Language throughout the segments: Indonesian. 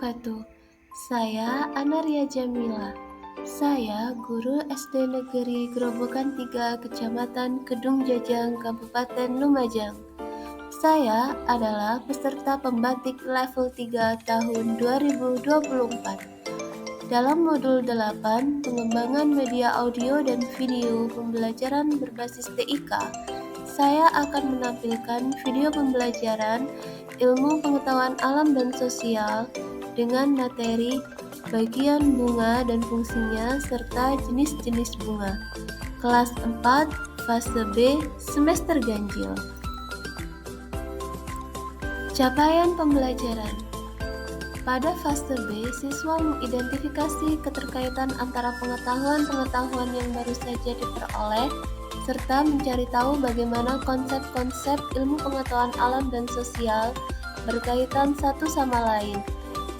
wabarakatuh. Saya Anaria Jamila. Saya guru SD Negeri Gerobokan 3 Kecamatan Kedung Jajang, Kabupaten Lumajang. Saya adalah peserta pembatik level 3 tahun 2024. Dalam modul 8, pengembangan media audio dan video pembelajaran berbasis TIK, saya akan menampilkan video pembelajaran ilmu pengetahuan alam dan sosial dengan materi bagian bunga dan fungsinya serta jenis-jenis bunga. Kelas 4, fase B, semester ganjil. Capaian pembelajaran. Pada fase B, siswa mengidentifikasi keterkaitan antara pengetahuan-pengetahuan yang baru saja diperoleh serta mencari tahu bagaimana konsep-konsep ilmu pengetahuan alam dan sosial berkaitan satu sama lain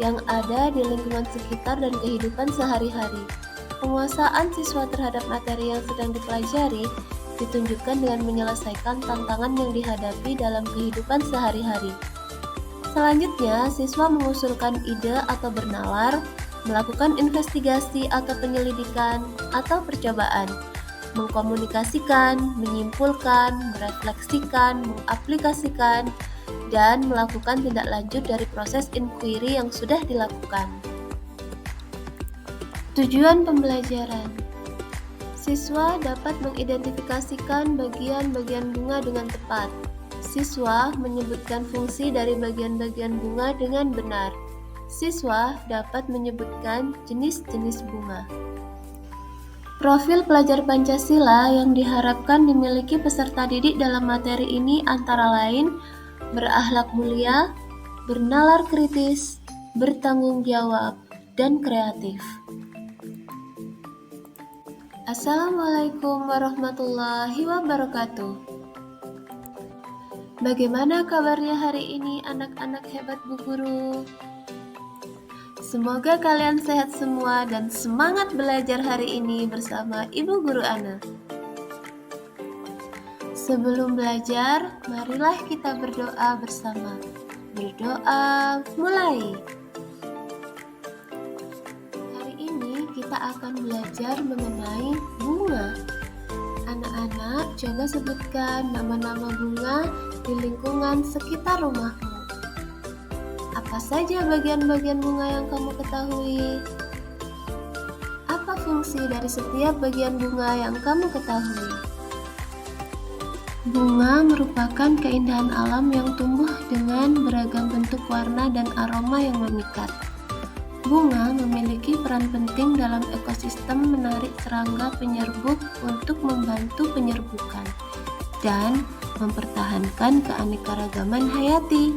yang ada di lingkungan sekitar dan kehidupan sehari-hari. Penguasaan siswa terhadap materi yang sedang dipelajari ditunjukkan dengan menyelesaikan tantangan yang dihadapi dalam kehidupan sehari-hari. Selanjutnya, siswa mengusulkan ide atau bernalar, melakukan investigasi atau penyelidikan atau percobaan, mengkomunikasikan, menyimpulkan, merefleksikan, mengaplikasikan, dan melakukan tindak lanjut dari proses inquiry yang sudah dilakukan. Tujuan pembelajaran. Siswa dapat mengidentifikasikan bagian-bagian bunga dengan tepat. Siswa menyebutkan fungsi dari bagian-bagian bunga dengan benar. Siswa dapat menyebutkan jenis-jenis bunga. Profil pelajar Pancasila yang diharapkan dimiliki peserta didik dalam materi ini antara lain berakhlak mulia, bernalar kritis, bertanggung jawab, dan kreatif. Assalamualaikum warahmatullahi wabarakatuh. Bagaimana kabarnya hari ini anak-anak hebat Bu Guru? Semoga kalian sehat semua dan semangat belajar hari ini bersama Ibu Guru Ana. Sebelum belajar, marilah kita berdoa bersama. Berdoa mulai. Hari ini kita akan belajar mengenai bunga. Anak-anak, coba sebutkan nama-nama bunga di lingkungan sekitar rumahmu. Apa saja bagian-bagian bunga yang kamu ketahui? Apa fungsi dari setiap bagian bunga yang kamu ketahui? Bunga merupakan keindahan alam yang tumbuh dengan beragam bentuk warna dan aroma yang memikat. Bunga memiliki peran penting dalam ekosistem menarik serangga penyerbuk untuk membantu penyerbukan dan mempertahankan keanekaragaman hayati.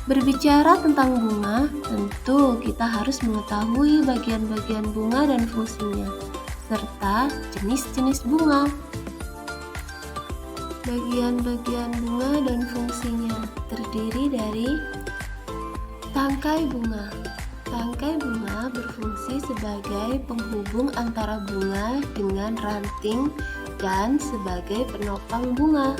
Berbicara tentang bunga, tentu kita harus mengetahui bagian-bagian bunga dan fungsinya, serta jenis-jenis bunga. Bagian-bagian bunga dan fungsinya terdiri dari tangkai bunga. Tangkai bunga berfungsi sebagai penghubung antara bunga dengan ranting dan sebagai penopang bunga.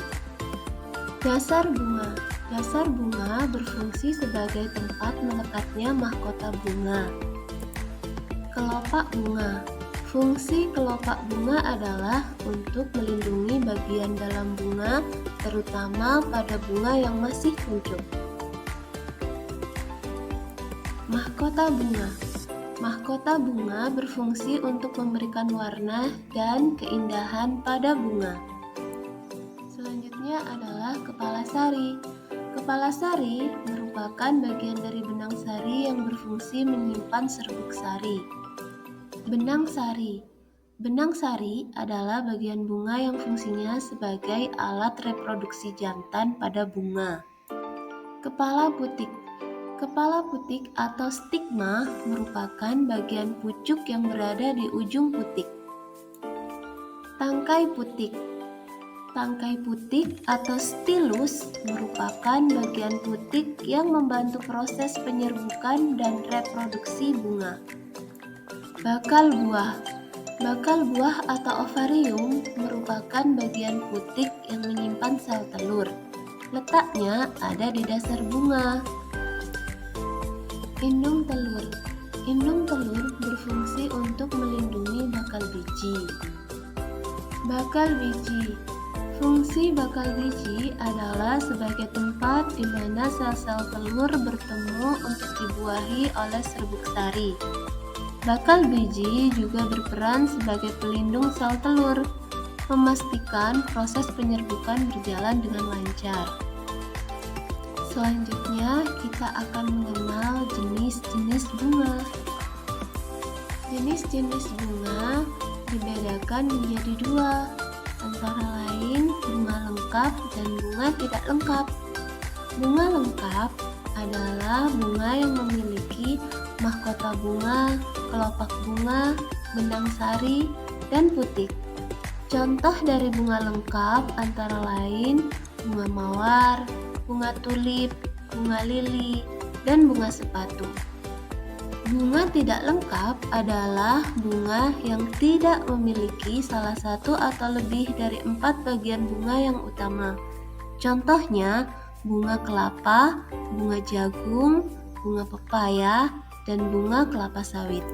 Dasar bunga. Dasar bunga berfungsi sebagai tempat melekatnya mahkota bunga. Kelopak bunga. Fungsi kelopak bunga adalah untuk melindungi bagian dalam bunga, terutama pada bunga yang masih kuncup. Mahkota bunga. Mahkota bunga berfungsi untuk memberikan warna dan keindahan pada bunga. Selanjutnya adalah kepala sari. Kepala sari merupakan bagian dari benang sari yang berfungsi menyimpan serbuk sari. Benang sari. Benang sari adalah bagian bunga yang fungsinya sebagai alat reproduksi jantan pada bunga. Kepala putik. Kepala putik atau stigma merupakan bagian pucuk yang berada di ujung putik. Tangkai putik. Tangkai putik atau stilus merupakan bagian putik yang membantu proses penyerbukan dan reproduksi bunga. Bakal buah. Bakal buah atau ovarium merupakan bagian putik yang menyimpan sel telur. Letaknya ada di dasar bunga. Indung telur. Indung telur berfungsi untuk melindungi bakal biji. Bakal biji. Fungsi bakal biji adalah sebagai tempat di mana sel-sel telur bertemu untuk dibuahi oleh serbuk sari. Bakal biji juga berperan sebagai pelindung sel telur, memastikan proses penyerbukan berjalan dengan lancar. Selanjutnya, kita akan mengenal jenis-jenis bunga. Jenis-jenis bunga dibedakan menjadi dua, antara lain bunga lengkap dan bunga tidak lengkap. Bunga lengkap adalah bunga yang memiliki mahkota bunga, kelopak bunga, benang sari, dan putik. Contoh dari bunga lengkap antara lain bunga mawar, bunga tulip, bunga lili, dan bunga sepatu. Bunga tidak lengkap adalah bunga yang tidak memiliki salah satu atau lebih dari 4 bagian bunga yang utama. Contohnya, bunga kelapa, bunga jagung, bunga pepaya, dan bunga kelapa sawit.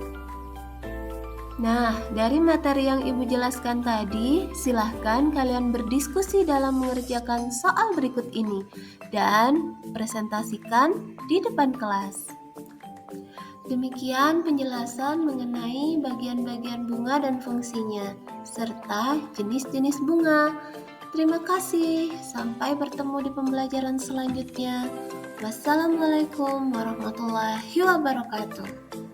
Nah, dari materi yang Ibu jelaskan tadi, silahkan kalian berdiskusi dalam mengerjakan soal berikut ini dan presentasikan di depan kelas. Demikian penjelasan mengenai bagian-bagian bunga dan fungsinya, serta jenis-jenis bunga. Terima kasih, sampai bertemu di pembelajaran selanjutnya. Wassalamualaikum warahmatullahi wabarakatuh.